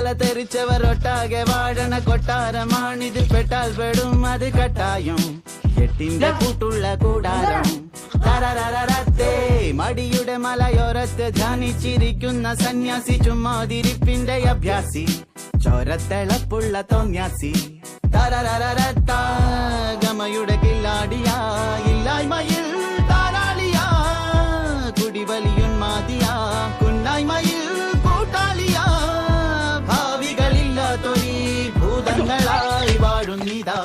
തല തെറിച്ചവർ ഒട്ടാകെ വാഴണ കൊട്ടാരമാണിതിൽ പെട്ടാൽ പെടും അത് കട്ടായം എട്ടിന്റെ കൂട്ടുള്ള കൂടാരം തരരരരത്തേ മടിയുടെ മലയോരത്ത് ധ്യാനിച്ചിരിക്കുന്ന സന്യാസി ചുമ്മാതിരിപ്പിന്റെ അഭ്യാസി ചോരത്തിളപ്പുള്ള തോന്യാസി തരരരരത്ത ഗമയുടെ കില്ലാടിയാ ഇല്ലായ്മയിൽ താരാളിയാ കുടിവലിയുന്മാതിയാ കുന്നായ്മയിൽ കൂട്ടാളിയാ ഭാവികളില്ലാത്തൊരീ ഭൂതങ്ങളായി വാഴുന്നിതാ